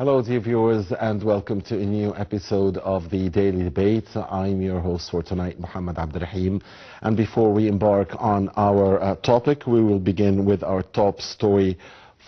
Hello dear viewers and welcome to a new episode of the Daily Debate. I'm your host for tonight, Mohammed and before we embark on our topic, we will begin with our top story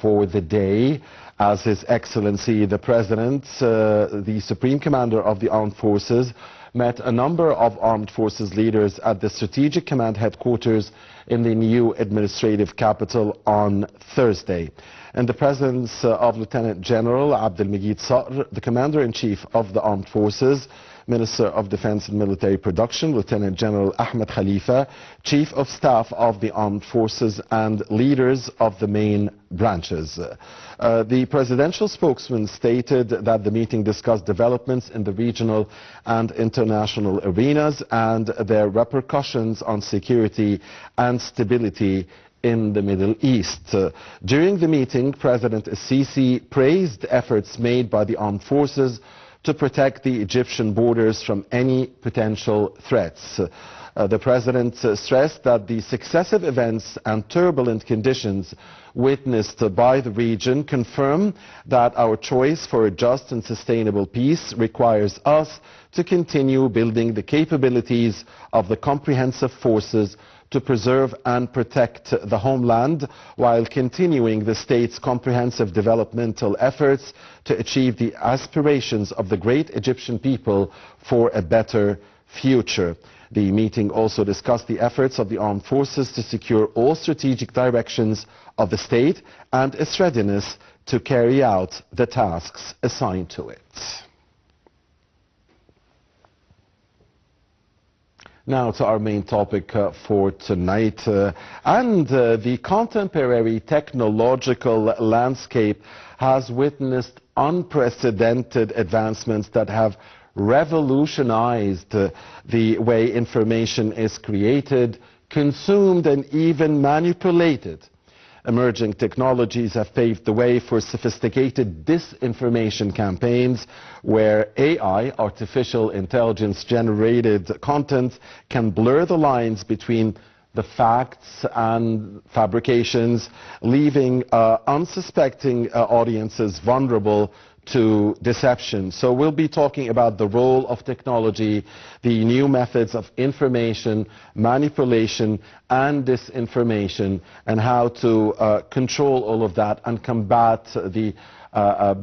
for the day. As His Excellency the President, the Supreme Commander of the Armed Forces, met a number of armed forces leaders at the Strategic Command headquarters in the new administrative capital on Thursday. In the presence of Lieutenant General Abdelmajid Saqr, the Commander-in-Chief of the Armed Forces, Minister of Defense and Military Production, Lieutenant General Ahmed Khalifa, Chief of Staff of the Armed Forces, and leaders of the main branches. The presidential spokesman stated that the meeting discussed developments in the regional and international arenas and their repercussions on security and stability in the Middle East. During the meeting, President Sisi praised efforts made by the armed forces to protect the Egyptian borders from any potential threats. The President stressed that the successive events and turbulent conditions witnessed by the region confirm that our choice for a just and sustainable peace requires us to continue building the capabilities of the comprehensive forces to preserve and protect the homeland while continuing the state's comprehensive developmental efforts to achieve the aspirations of the great Egyptian people for a better future. The meeting also discussed the efforts of the armed forces to secure all strategic directions of the state and its readiness to carry out the tasks assigned to it. Now to our main topic for tonight. The contemporary technological landscape has witnessed unprecedented advancements that have revolutionized the way information is created, consumed, and even manipulated. Emerging technologies have paved the way for sophisticated disinformation campaigns where AI, artificial intelligence-generated content, can blur the lines between the facts and fabrications, leaving unsuspecting audiences vulnerable to deception. So we'll be talking about the role of technology, the new methods of information, manipulation and disinformation, and how to control all of that and combat the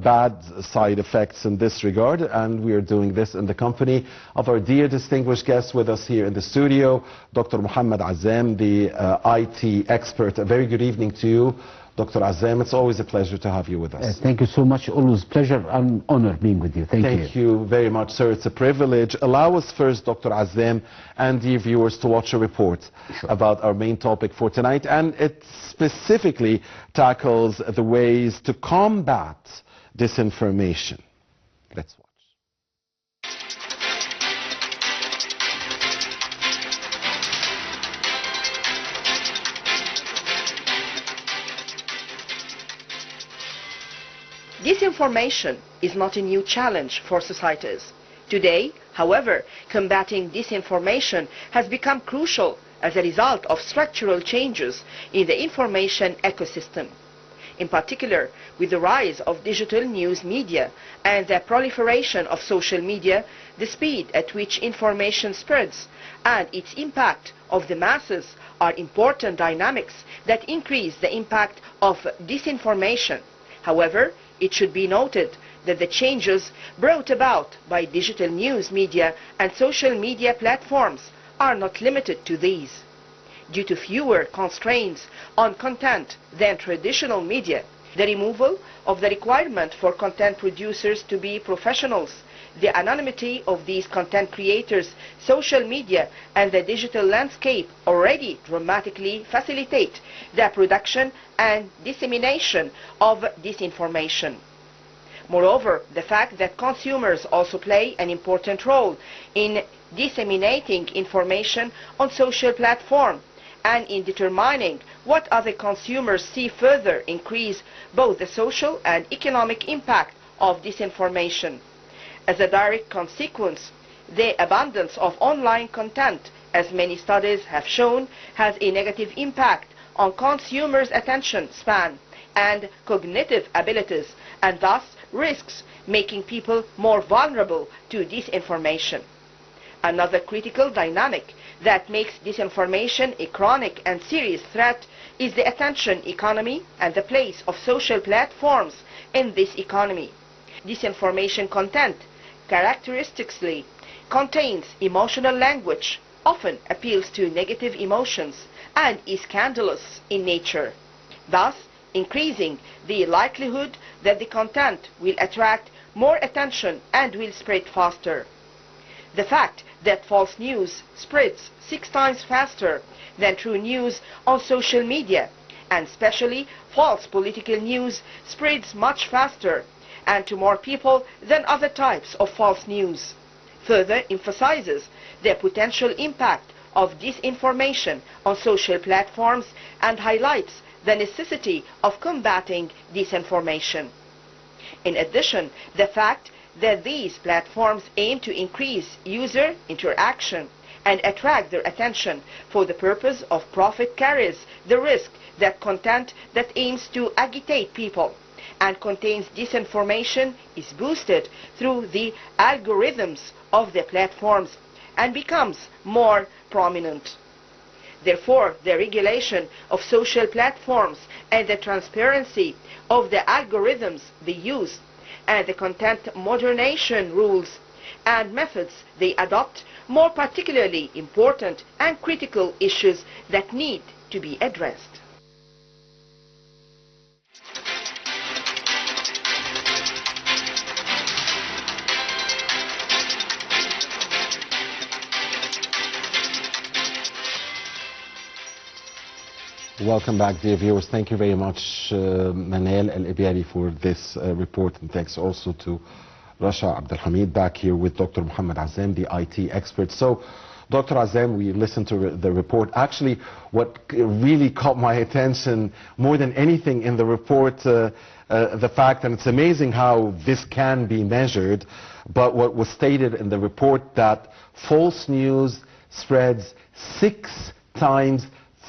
bad side effects in this regard. And we are doing this in the company of our dear distinguished guest with us here in the studio, Dr. Mohammed Azzam, the IT expert. A very good evening to you, Dr. Azzam. It's always a pleasure to have you with us. Thank you so much. Always pleasure and honor being with you. Thank you very much, sir. It's a privilege. Allow us first, Dr. Azzam, and dear viewers, to watch a report about our main topic for tonight. And it specifically tackles the ways to combat disinformation. Let's watch. Disinformation is not a new challenge for societies. Today, however, combating disinformation has become crucial as a result of structural changes in the information ecosystem. In particular, with the rise of digital news media and the proliferation of social media, the speed at which information spreads and its impact of the masses are important dynamics that increase the impact of disinformation. However, it should be noted that the changes brought about by digital news media and social media platforms are not limited to these. Due to fewer constraints on content than traditional media, the removal of the requirement for content producers to be professionals, the anonymity of these content creators, social media and the digital landscape already dramatically facilitate the production and dissemination of disinformation. Moreover, the fact that consumers also play an important role in disseminating information on social platforms and in determining what other consumers see further increase both the social and economic impact of disinformation. As a direct consequence, the abundance of online content, as many studies have shown, has a negative impact on consumers' attention span and cognitive abilities and thus risks making people more vulnerable to disinformation. Another critical dynamic that makes disinformation a chronic and serious threat is the attention economy and the place of social platforms in this economy. Disinformation content characteristically contains emotional language, often appeals to negative emotions, and is scandalous in nature, thus increasing the likelihood that the content will attract more attention and will spread faster. The fact that false news spreads 6 times faster than true news on social media, and especially false political news spreads much faster and to more people than other types of false news, further emphasizes the potential impact of disinformation on social platforms and highlights the necessity of combating disinformation. In addition, the fact that these platforms aim to increase user interaction and attract their attention for the purpose of profit carries the risk that content that aims to agitate people and contains disinformation is boosted through the algorithms of the platforms and becomes more prominent. Therefore, the regulation of social platforms and the transparency of the algorithms they use and the content moderation rules and methods they adopt more particularly important and critical issues that need to be addressed. Welcome back, dear viewers. Thank you very much, Manal Al-Ibyari, for this report, and thanks also to Rasha Abdelhamid back here with Dr. Mohammed Azzam, the IT expert. So, Dr. Azzam, we listened to the report. Actually, what really caught my attention more than anything in the report, the fact, and it's amazing how this can be measured, but what was stated in the report that false news spreads 6 times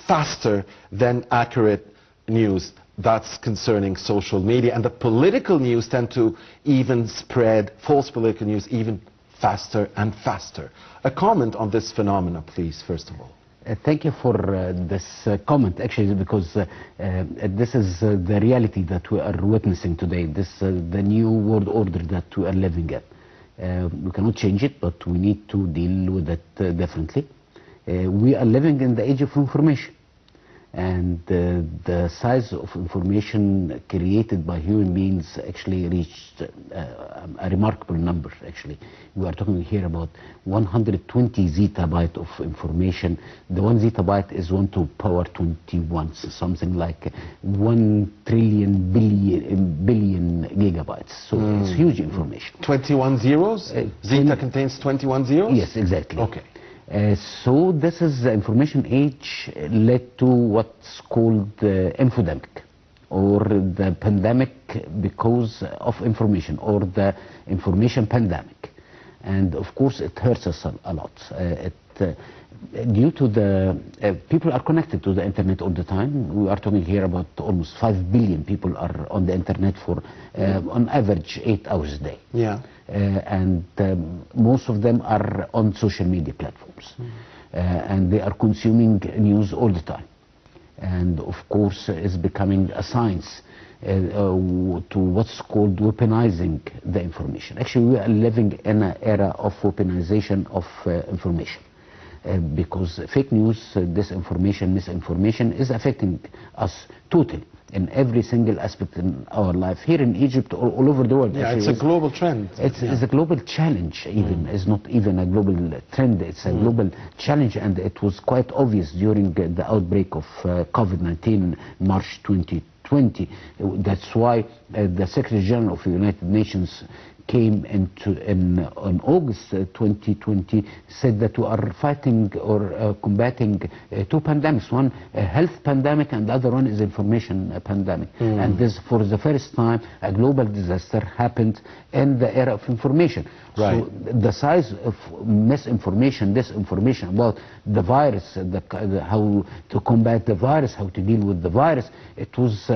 faster than accurate news. That's concerning social media, and the political news tend to even spread, false political news, even faster and faster. A comment on this phenomena, please, first of all. Thank you for this comment, actually, because this is the reality that we are witnessing today. This the new world order that we are living in. We cannot change it, but we need to deal with it differently. We are living in the age of information, and the size of information created by human beings actually reached a remarkable number. Actually, we are talking here about 120 zettabyte of information. The 1 zettabyte is 1 to power 21, so something like 1 trillion billion gigabytes. So it's huge information. 21 zeros? Zeta contains 21 zeros? Yes, exactly. Okay. So this is the information age led to what's called the infodemic, or the pandemic because of information, or the information pandemic. And of course it hurts us a lot. Due to the people are connected to the internet all the time. We are talking here about almost 5 billion people are on the internet for on average 8 hours a day. Yeah. And most of them are on social media platforms, and they are consuming news all the time, and of course it's becoming a science to what's called weaponizing the information. Actually, we are living in an era of weaponization of information, because fake news, disinformation, misinformation is affecting us totally in every single aspect in our life, here in Egypt, all over the world. Yeah, actually, it's a global trend. It's a global challenge, even. It's not even a global trend, it's a global challenge, and it was quite obvious during the outbreak of COVID-19 in March 2020. That's why the Secretary General of the United Nations came in August 2020 said that we are fighting or combating two pandemics. One, a health pandemic, and the other one is information pandemic. And this, for the first time, a global disaster happened in the era of information. Right. So the size of misinformation, disinformation about the virus, how to combat the virus, how to deal with the virus, it was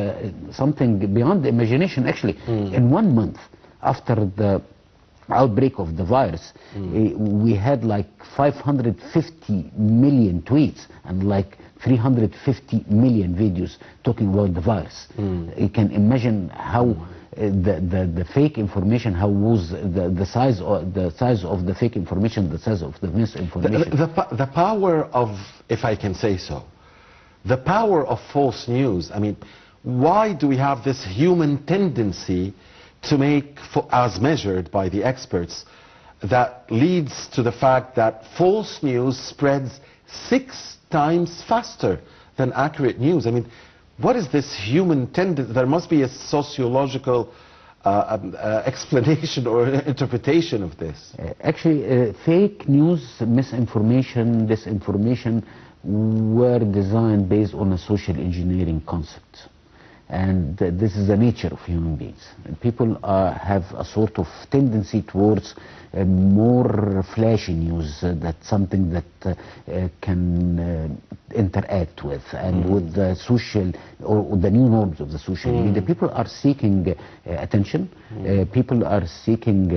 something beyond the imagination, actually. In 1 month after the outbreak of the virus, we had like 550 million tweets and like 350 million videos talking about the virus. You can imagine how the fake information, how was the size of the fake information, the size of the misinformation. The power of, if I can say so, the power of false news. I mean, why do we have this human tendency to make, as measured by the experts, that leads to the fact that false news spreads 6 times faster than accurate news? I mean, what is this human tendency? There must be a sociological explanation or interpretation of this. Actually, fake news, misinformation, disinformation were designed based on a social engineering concept. And this is the nature of human beings. People have a sort of tendency towards more flashy news, that's something that can interact with, and with the social, or the new norms of the social media. People are seeking attention, people are seeking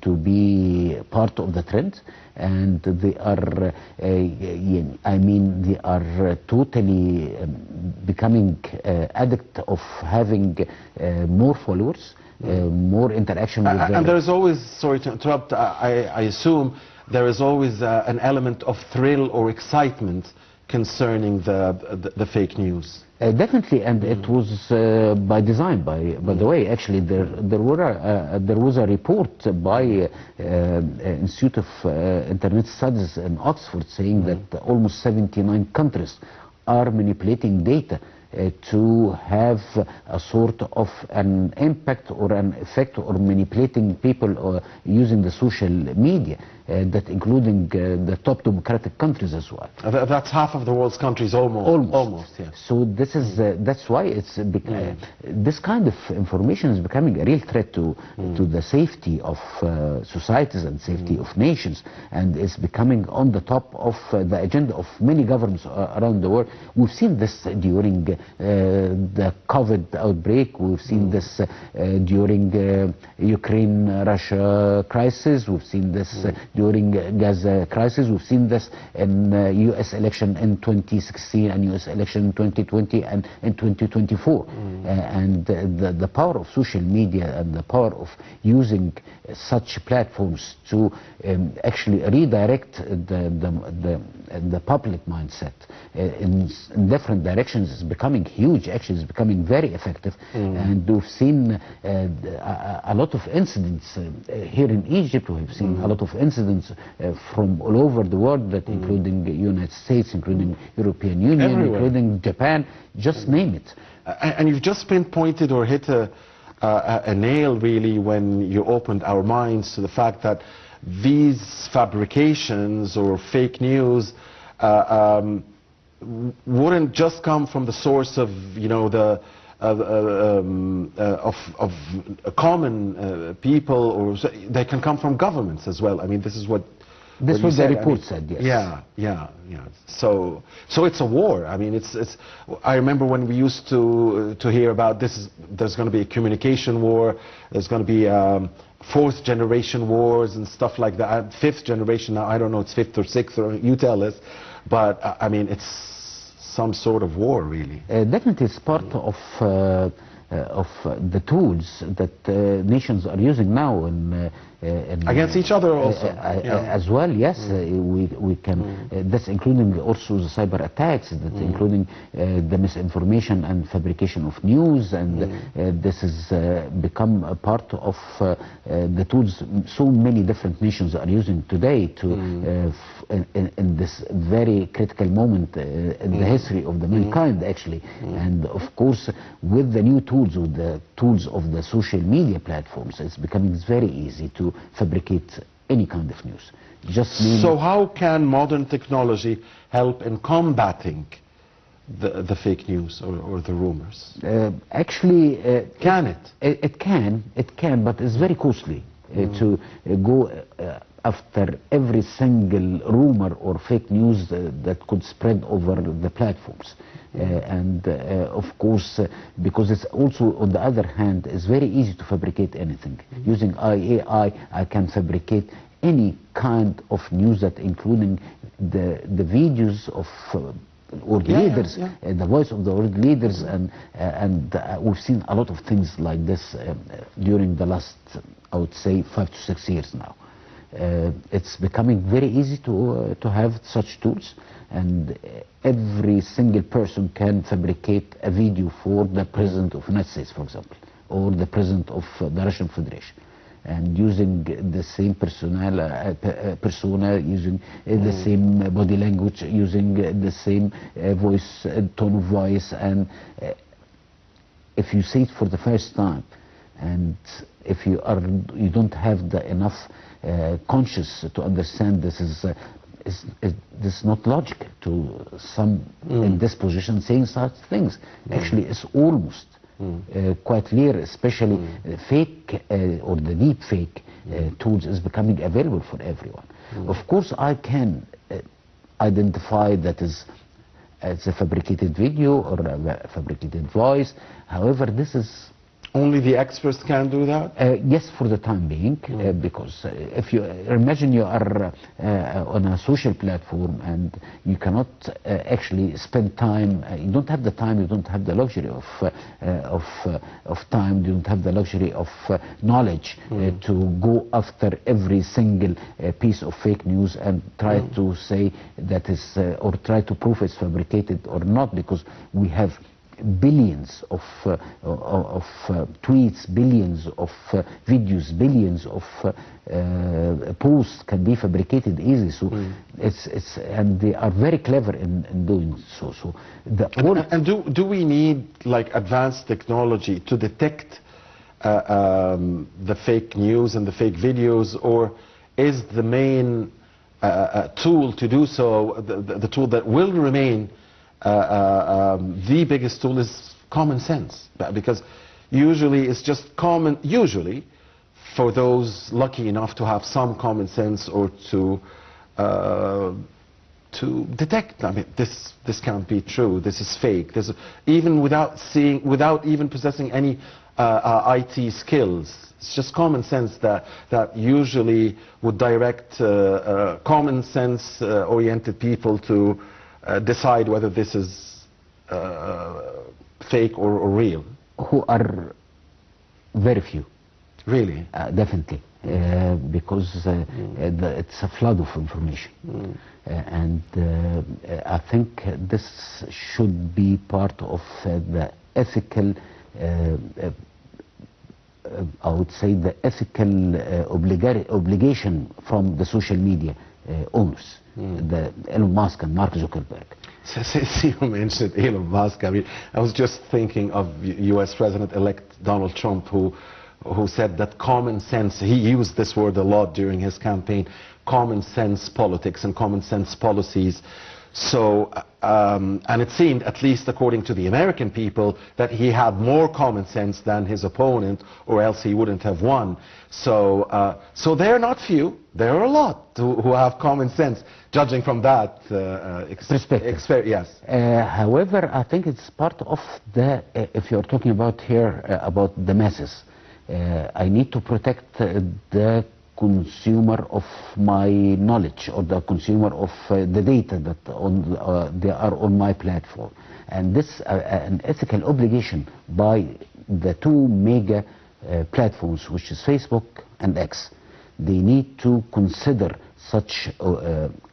to be part of the trend, and they are, I mean, they are totally becoming addict of having more followers, more interaction with them. And there is always, sorry to interrupt, I assume there is always an element of thrill or excitement concerning the fake news. Definitely, and it was by design. By the way, actually, there was a report by Institute of Internet Studies in Oxford saying that almost 79 countries are manipulating data to have a sort of an impact or an effect, or manipulating people or using the social media, that including the top democratic countries as well. That's half of the world's countries, almost, yes. So this is that's why it's this kind of information is becoming a real threat to the safety of societies and safety of nations, and it's becoming on the top of the agenda of many governments around the world. We've seen this during the COVID outbreak. We've seen this during Ukraine-Russia crisis. We've seen this during Gaza crisis. We've seen this in U.S. election in 2016 and U.S. election in 2020 and in 2024. And the power of social media and the power of using such platforms to actually redirect the public mindset in different directions is becoming huge. Actually, it's becoming very effective. And we've seen a lot of incidents here in Egypt. We've seen a lot of incidents from all over the world, that including the United States, including European Union, including Japan, just name it. And you've just pinpointed or hit a nail, really, when you opened our minds to the fact that these fabrications or fake news wouldn't just come from the source of, you know, of common people, or they can come from governments as well. I mean, this is what the report said. Yes. Yeah. So it's a war. I mean, it's. I remember when we used to hear about this. There's going to be a communication war. There's going to be fourth generation wars and stuff like that. Fifth generation now. I don't know. It's fifth or sixth, or you tell us. But I mean, it's some sort of war, really. Definitely, it's part of the tools that nations are using now against each other also, as well. Yes, we can. That's including also the cyber attacks. That's including the misinformation and fabrication of news, and this has become a part of the tools so many different nations are using today to in this very critical moment in the history of the mankind, actually. And of course, with the new tools tools, with the tools of the social media platforms, it's becoming very easy to fabricate any kind of news. So how can modern technology help in combating the fake news or the rumors? Actually, Can it? It can, but it's very costly to go after every single rumor or fake news that could spread over the platforms. And of course, because it's also, on the other hand, it's very easy to fabricate anything. Using AI, I can fabricate any kind of news, that including the videos of world leaders, the voice of the world leaders, and we've seen a lot of things like this during the last, I would say, 5 to 6 years now. It's becoming very easy to have such tools, and every single person can fabricate a video for the President of the United States, for example, or the President of the Russian Federation, and using the same persona, using the same body language, using the same voice, tone of voice, and if you say it for the first time, and if you don't have the enough conscious to understand this is not logical to some in this position saying such things. Actually, it's almost quite clear, especially fake or the deep fake tools is becoming available for everyone. Of course, I can identify that as a fabricated video or a fabricated voice. However, this is only the experts can do that? Yes, for the time being, because if you imagine you are on a social platform and you cannot actually spend time, you don't have the time, you don't have the luxury of time, you don't have the luxury of knowledge to go after every single piece of fake news and try to say that is, or try to prove it's fabricated or not, because we have billions of tweets, billions of videos, billions of posts can be fabricated easily. So it's and they are very clever in doing so. So and do we need like advanced technology to detect the fake news and the fake videos, or is the main tool to do so, the tool that will remain the biggest tool, is common sense? Because usually it's just common, usually for those lucky enough to have some common sense, or to detect, I mean, this can't be true, this is fake, this is, even without even possessing any IT skills. It's just common sense that usually would direct common sense oriented people to decide whether this is fake or real. Who are very few. Really? Definitely. Because it's a flood of information. And I think this should be part of the ethical, I would say the ethical obligation from the social media owners, the Elon Musk and Mark Zuckerberg. Since you mentioned Elon Musk, I mean, I was just thinking of U.S. President-elect Donald Trump, who said that common sense, he used this word a lot during his campaign, common sense politics and common sense policies. So, and it seemed, at least according to the American people, that he had more common sense than his opponent, or else he wouldn't have won. So, so there are not few, there are a lot who have common sense, judging from that perspective. Yes. However, I think it's part of the, if you're talking about here about the masses, I need to protect the consumer of my knowledge, or the consumer of the data that they are on my platform. And this an ethical obligation by the two mega platforms, which is Facebook and X. They need to consider such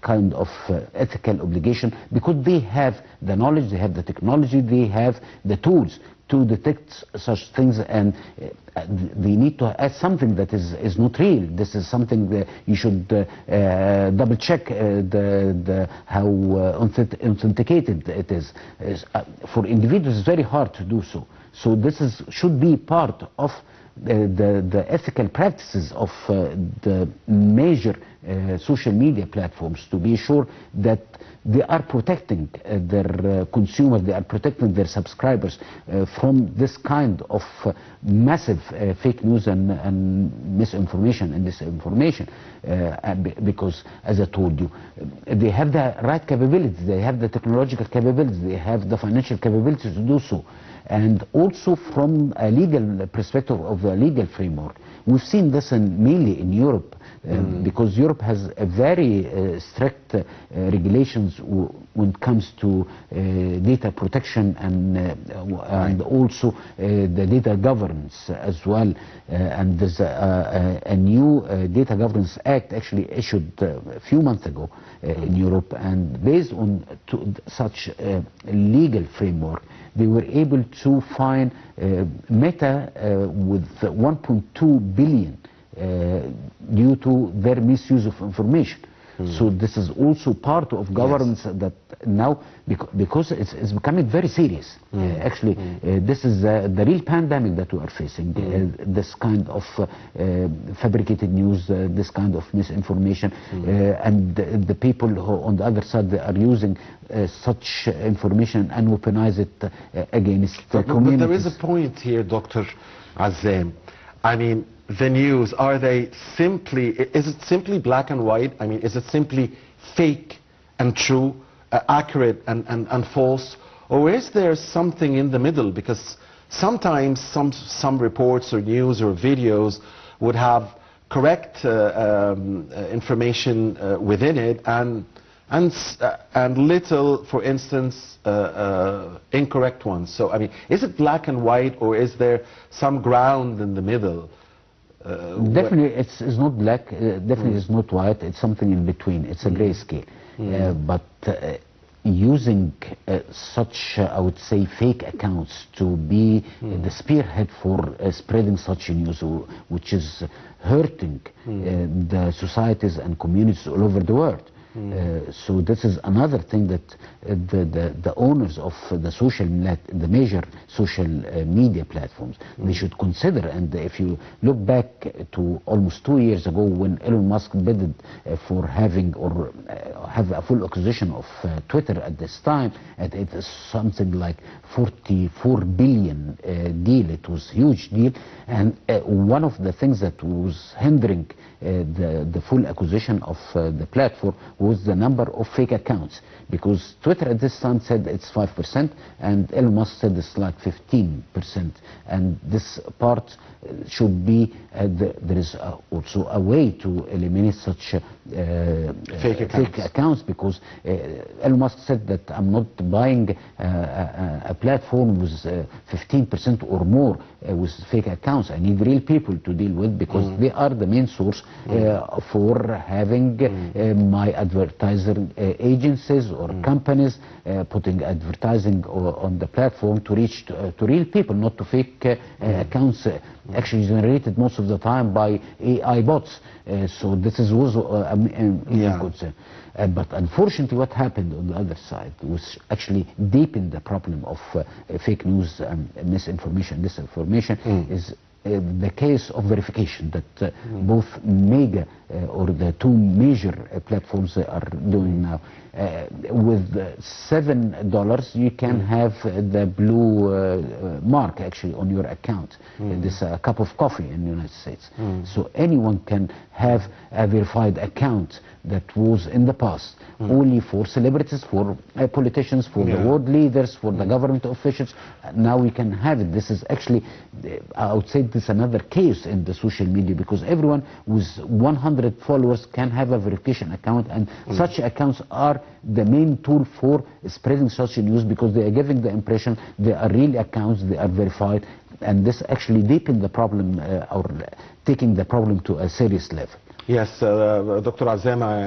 kind of ethical obligation, because they have the knowledge, they have the technology, they have the tools to detect such things, and they need to add something that is not real. This is something that you should double check how authenticated it is. For individuals, it's very hard to do so. So this should be part of the ethical practices of the major social media platforms, to be sure that they are protecting their consumers, they are protecting their subscribers from this kind of massive fake news and misinformation and disinformation, because, as I told you, they have the right capabilities, they have the technological capabilities, they have the financial capabilities to do so. And also from a legal perspective of the legal framework, we've seen this mainly in Europe, because Europe has a very strict regulations when it comes to data protection and also the data governance as well. And there's a new Data Governance Act actually issued a few months ago in Europe, and based on such legal framework, they were able to fine Meta with 1.2 billion due to their misuse of information. So this is also part of governance that now, because it's becoming very serious. Actually, this is the real pandemic that we are facing. This kind of fabricated news, this kind of misinformation, and the people who on the other side, they are using such information and weaponize it against the communities. But there is a point here, Dr. Azzam. I mean, the news, are they simply, is it simply black and white? I mean, is it simply fake and true, accurate and false? Or is there something in the middle? Because sometimes some reports or news or videos would have correct information within it and little, for instance, incorrect ones. So, I mean, is it black and white, or is there some ground in the middle? Definitely it's not black, definitely it's not white, it's something in between, it's a gray scale. But using such, I would say, fake accounts to be the spearhead for spreading such news, which is hurting the societies and communities all over the world. So this is another thing that the owners of the major social media platforms, they should consider. And if you look back to almost 2 years ago, when Elon Musk bidded for having or have a full acquisition of Twitter at this time, and it is something like 44 billion deal. It was a huge deal, and one of the things that was hindering the full acquisition of the platform was the number of fake accounts, because Twitter at this time said it's 5% and Elon Musk said it's like 15%, and this part should be there is also a way to eliminate such fake accounts, because Elon Musk said that I'm not buying a platform with 15% or more with fake accounts. I need real people to deal with, because they are the main source for having my advertiser agencies or companies putting advertising on the platform to reach to real people, not to fake accounts actually generated most of the time by AI bots. So this is also a concern. But unfortunately, what happened on the other side was actually deepened the problem of fake news and misinformation, disinformation, is the case of verification that both mega or the two major platforms are doing now. With $7 you can have the blue mark actually on your account. This a cup of coffee in the United States. So anyone can have a verified account that was in the past only for celebrities, for politicians, for the world leaders, for the government officials. Now we can have it. This is actually, I would say, this is another case in the social media, because everyone with 100 followers can have a verification account, and such accounts are the main tool for spreading such news, because they are giving the impression they are real accounts, they are verified, and this actually deepened the problem or taking the problem to a serious level. Yes, Dr. Azzam, I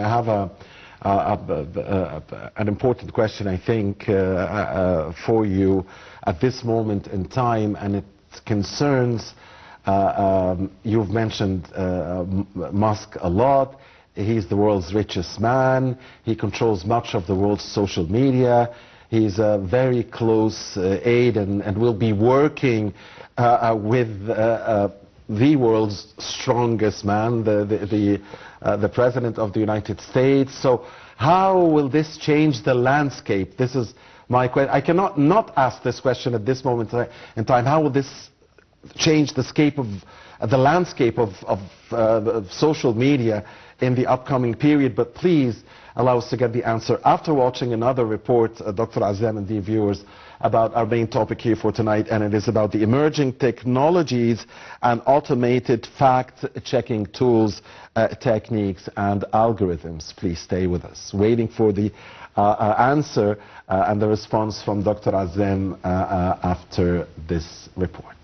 an important question, I think, for you at this moment in time, and it concerns, you've mentioned Musk a lot. He's the world's richest man. He controls much of the world's social media. He's a very close aide and will be working with the world's strongest man, the President of the United States. So how will this change the landscape? This is my question. I cannot not ask this question at this moment in time. How will this change the landscape of social media in the upcoming period? But please allow us to get the answer after watching another report, Dr. Azzam and the viewers, about our main topic here for tonight, and it is about the emerging technologies and automated fact-checking tools, techniques and algorithms. Please stay with us. Waiting for the answer and the response from Dr. Azzam after this report.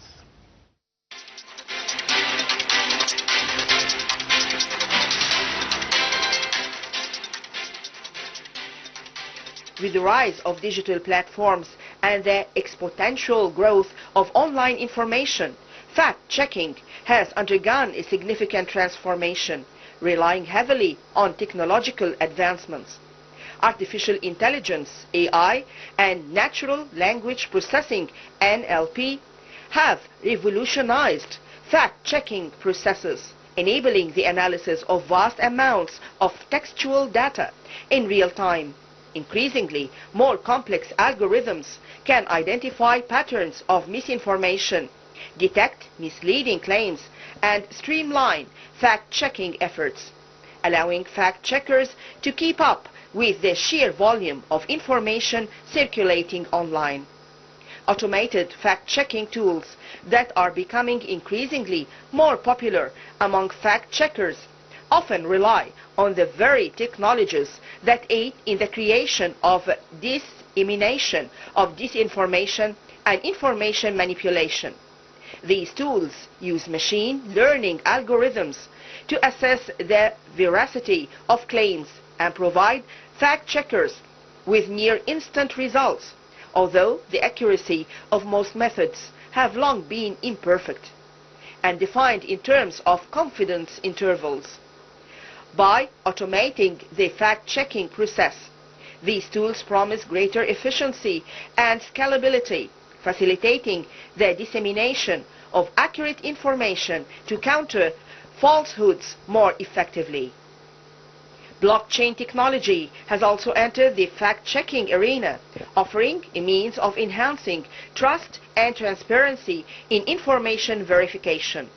With the rise of digital platforms and the exponential growth of online information, fact-checking has undergone a significant transformation, relying heavily on technological advancements. Artificial intelligence, AI, and natural language processing, NLP, have revolutionized fact-checking processes, enabling the analysis of vast amounts of textual data in real time. Increasingly, more complex algorithms can identify patterns of misinformation, detect misleading claims, and streamline fact-checking efforts, allowing fact-checkers to keep up with the sheer volume of information circulating online. Automated fact-checking tools that are becoming increasingly more popular among fact-checkers often rely on the very technologies that aid in the creation of dissemination of disinformation and information manipulation. These tools use machine learning algorithms to assess the veracity of claims and provide fact-checkers with near instant results, although the accuracy of most methods have long been imperfect and defined in terms of confidence intervals. By automating the fact-checking process, these tools promise greater efficiency and scalability, facilitating the dissemination of accurate information to counter falsehoods more effectively. Blockchain technology has also entered the fact-checking arena, offering a means of enhancing trust and transparency in information verification.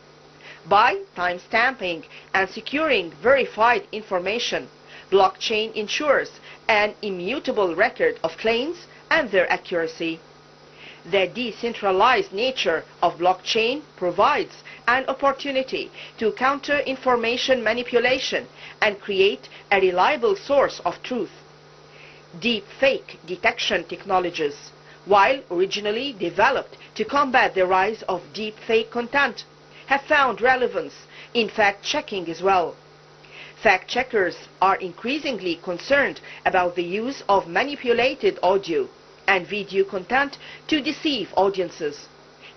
By timestamping and securing verified information, blockchain ensures an immutable record of claims and their accuracy. The decentralized nature of blockchain provides an opportunity to counter information manipulation and create a reliable source of truth. Deep fake detection technologies, while originally developed to combat the rise of deep fake content, have found relevance in fact-checking as well. Fact-checkers are increasingly concerned about the use of manipulated audio and video content to deceive audiences,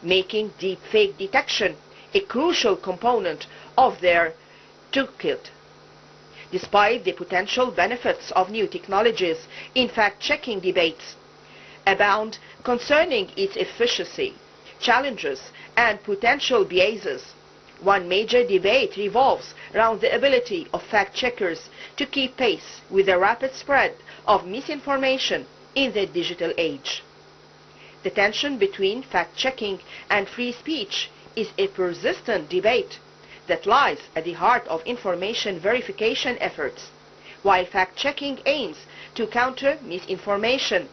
making deep fake detection a crucial component of their toolkit. Despite the potential benefits of new technologies in fact-checking, debates abound concerning its efficacy, challenges and potential biases. One major debate revolves around the ability of fact-checkers to keep pace with the rapid spread of misinformation in the digital age. The tension between fact-checking and free speech is a persistent debate that lies at the heart of information verification efforts. While fact-checking aims to counter misinformation,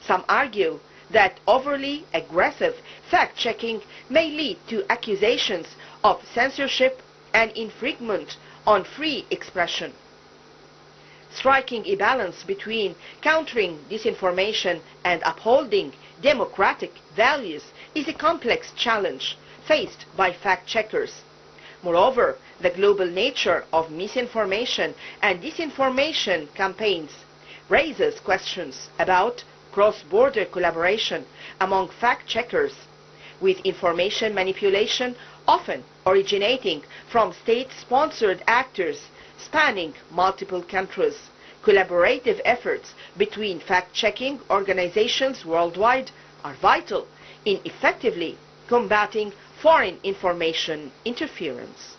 some argue that overly aggressive fact-checking may lead to accusations of censorship and infringement on free expression. Striking a balance between countering disinformation and upholding democratic values is a complex challenge faced by fact-checkers. Moreover, the global nature of misinformation and disinformation campaigns raises questions about cross-border collaboration among fact-checkers, with information manipulation often originating from state-sponsored actors spanning multiple countries. Collaborative efforts between fact-checking organizations worldwide are vital in effectively combating foreign information interference.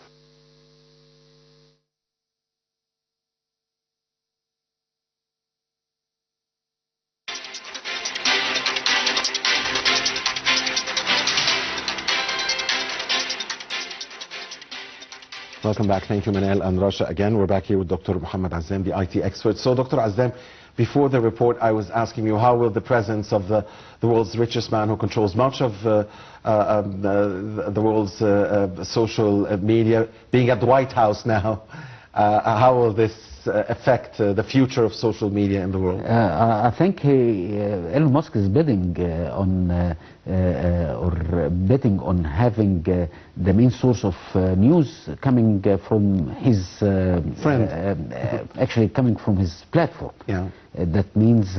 Welcome back. Thank you, Manal and Rasha. Again, we're back here with Dr. Mohammed Azzam, the IT expert. So, Dr. Azzam, before the report, I was asking you, how will the presence of the world's richest man who controls much of the world's social media, being at the White House now, how will this affect the future of social media in the world? I think Elon Musk is betting on having the main source of news coming from his friend, actually coming from his platform. Yeah. That means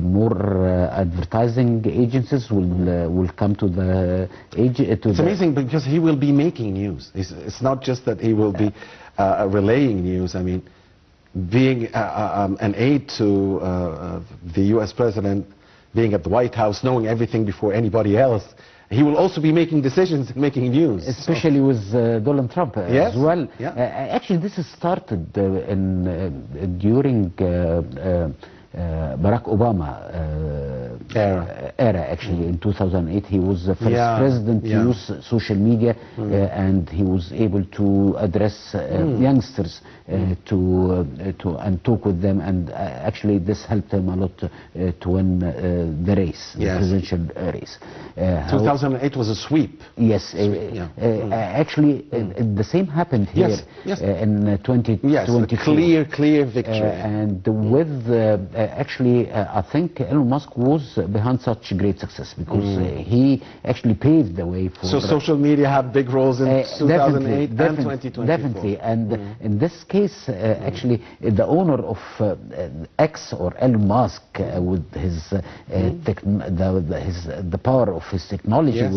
more advertising agencies will come to the It's amazing because he will be making news. It's not just that he will be relaying news. I mean, being an aide to the U.S. president, being at the White House, knowing everything before anybody else, he will also be making decisions and making news. Especially with Donald Trump yes. as well. Yeah. Actually, this has started during Barack Obama era. Actually, in 2008, he was the first president to use social media, and he was able to address youngsters and talk with them, and actually this helped him a lot to win the race, the presidential race. 2008 was a sweep. Yes, actually, the same happened here in 2024. Yes, a clear victory. And with actually, I think Elon Musk was behind such great success because he actually paved the way for. So social media had big roles in 2008 and 2024. Definitely, and in this case, actually, the owner of X, or Elon Musk, with his the power of his technology,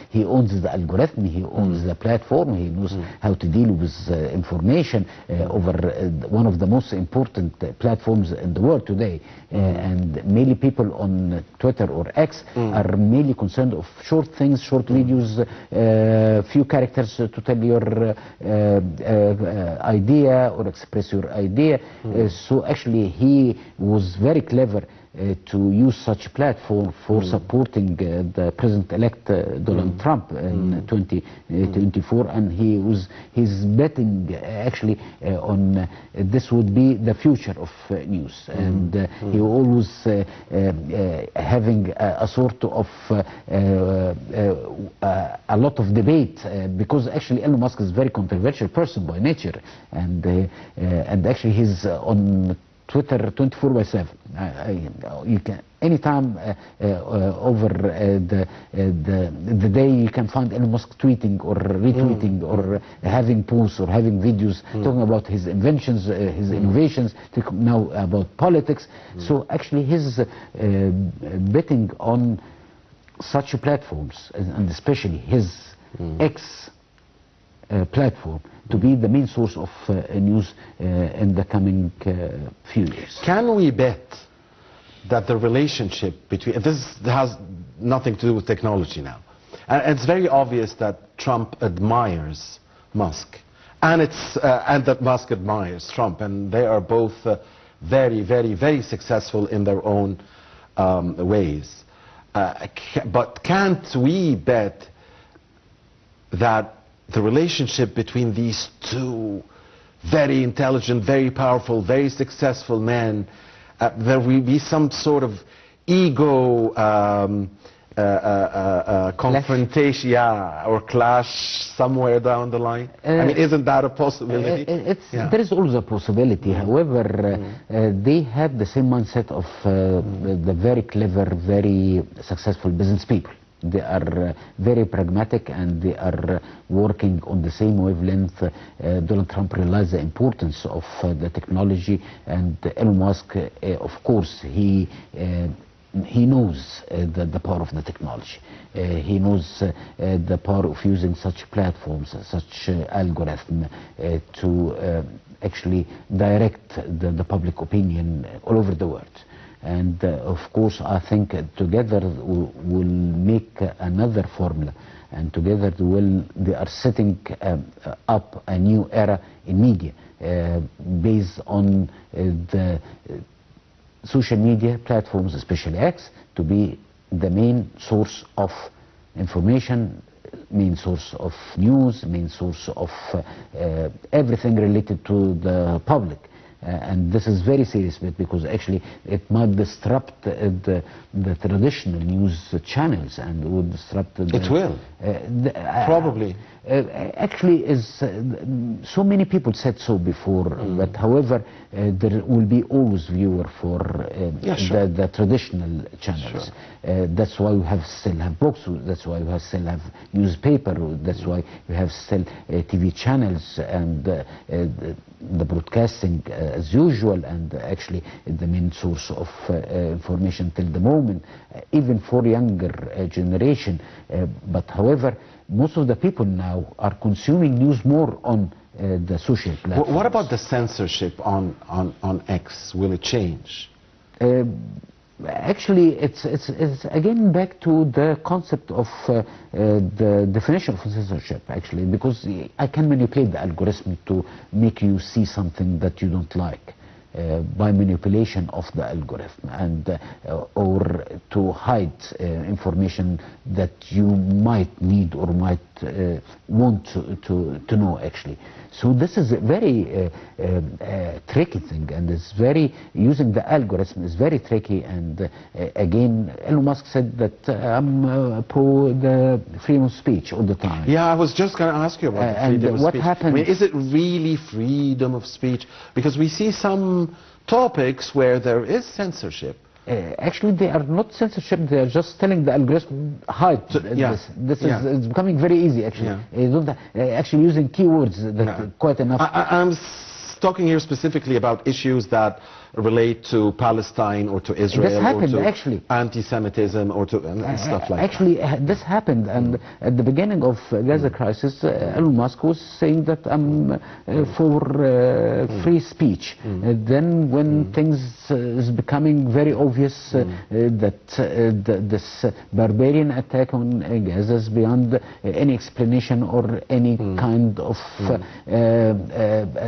he owns the algorithm, he owns the platform, he knows how to deal with information over one of the most important platforms in the world today. And mainly people on Twitter or X are mainly concerned of short things, short videos, few characters to tell your idea or express your idea. So actually he was very clever to use such a platform for supporting the President-elect Donald Trump in 2024, and he's betting actually on this would be the future of news, and he always having a sort of a lot of debate, because actually Elon Musk is a very controversial person by nature, and actually he's on Twitter 24/7. You can anytime over the day you can find Elon Musk tweeting or retweeting or having posts or having videos talking about his inventions, his innovations, now about politics. So actually he's betting on such platforms, and especially his X platform, to be the main source of news in the coming few years. Can we bet that the relationship between, this has nothing to do with technology now, and it's very obvious that Trump admires Musk, and that Musk admires Trump, and they are both very successful in their own ways. But can't we bet that the relationship between these two very intelligent, very powerful, very successful men, there will be some sort of ego confrontation, or clash somewhere down the line? I mean, isn't that a possibility? There is always a possibility. However, they have the same mindset of the very clever, very successful business people. They are very pragmatic, and they are working on the same wavelength. Donald Trump realized the importance of the technology, and Elon Musk, of course, he knows the power of the technology. He knows the power of using such platforms, such algorithm to actually direct the public opinion all over the world. And of course, I think together we'll make another formula, and together they are setting up a new era in media based on the social media platforms, especially X, to be the main source of information, main source of news, main source of everything related to the public. And this is very serious, because actually it might disrupt the traditional news channels, and would disrupt the... It will. Probably. Actually, so many people said so before, but however, there will be always viewer for the traditional channels. Sure. That's why we still have books, that's why we still have newspaper, that's why we have still TV channels, and the broadcasting as usual, and actually the main source of information till the moment, even for younger generation. But however, most of the people now are consuming news more on the social platforms. What about the censorship on X? Will it change? Actually, it's again back to the concept of the definition of censorship, actually, because I can manipulate the algorithm to make you see something that you don't like. By manipulation of the algorithm, and or to hide information that you might need or might want to know, actually. So this is a very tricky thing, and it's very, using the algorithm is very tricky. And again, Elon Musk said that I'm pro the freedom of speech all the time. Yeah, I was just going to ask you about the freedom of what speech. happens, I mean, is it really freedom of speech? Because we see some topics where there is censorship. Actually, they are not censorship. They are just telling the algorithm hide. This is it's becoming very easy. Actually, you don't actually using keywords that quite enough. I'm talking here specifically about issues that relate to Palestine or to Israel, this happened, or to actually. Anti-Semitism, or to and stuff like actually, that. This happened, and at the beginning of Gaza crisis, Elon Musk was saying that I'm for free speech. Then, when things is becoming very obvious that this barbarian attack on Gaza is beyond any explanation or any kind of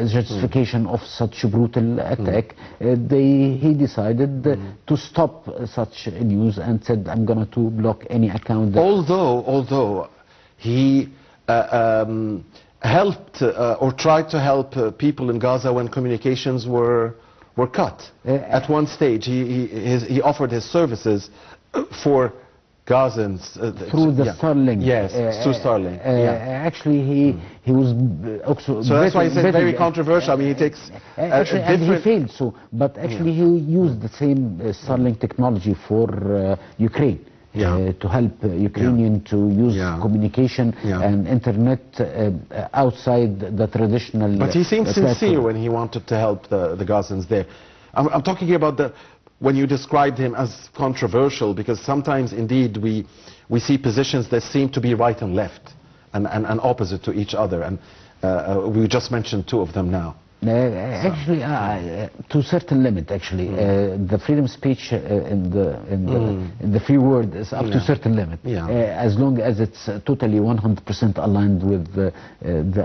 justification of such a brutal attack, he decided to stop such news and said, I'm going to block any account. Although he helped or tried to help people in Gaza when communications were cut. At one stage, he offered his services for Gazans through the Starlink. Yes, through Starlink. Actually, he was also. So that's why it's very controversial. I mean, he takes actually, and he failed. So, but actually, he used the same Starlink technology for Ukraine. To help Ukrainian to use communication and internet outside the traditional. But he seemed sincere when he wanted to help the Gazans there. I'm talking about when you described him as controversial, because sometimes indeed we see positions that seem to be right and left and opposite to each other, and we just mentioned two of them now. Actually, to a certain limit, actually, the freedom of speech in the free world is up to a certain limit, as long as it's totally 100% aligned with the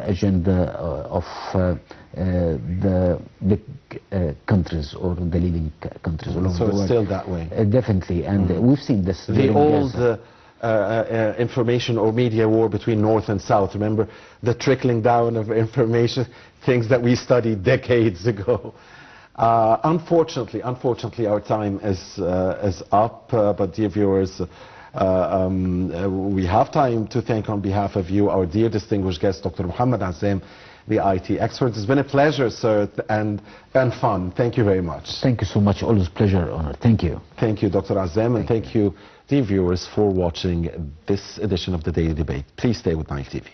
agenda of the big countries or the leading countries all over the world. So it's still that way. Definitely, and we've seen this. The old information or media war between North and South. Remember the trickling down of information, things that we studied decades ago. Unfortunately, our time is up. But dear viewers, we have time to thank on behalf of you our dear distinguished guest, Dr. Mohammed Azzam, the IT experts. It's been a pleasure, sir, and fun. Thank you very much. Thank you so much. Always pleasure, honor. Thank you. Thank you, Dr. Azzam, and thank you, dear viewers, for watching this edition of the Daily Debate. Please stay with Nile TV.